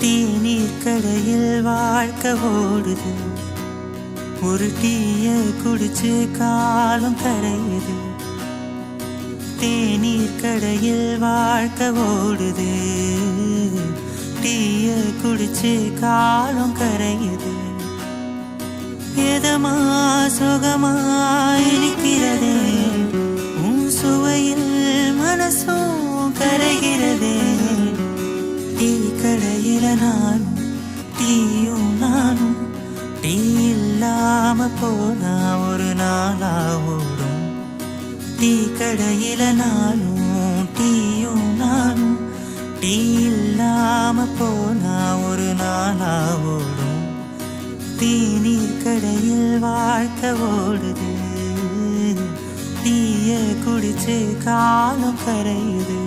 தேநீர் கடையில் வாழ்க்கை ஓடுது. ஒரு டீய குடிச்சு காலம் கரையுது. தேநீர் கடையில் வாழ்க்கை ஓடுது. டீய குடிச்சு காலம் கரையுது. எதமா சுகமா இருக்கிறதே உன் சுவையில் மனசும் கரைகிறதே. டீ கடையில நானும் டீயும் நானும். டீ இல்லாம போனா ஒரு நாளா ஓடும். டீ கடையில நானும் டீயும் நானும். டீ இல்லாம போனா ஒரு நாளா ஓடும். தேநீர் கடையில் வாழ்க்கை ஓடுது. டீய குடிச்சு காலம் கரையுது.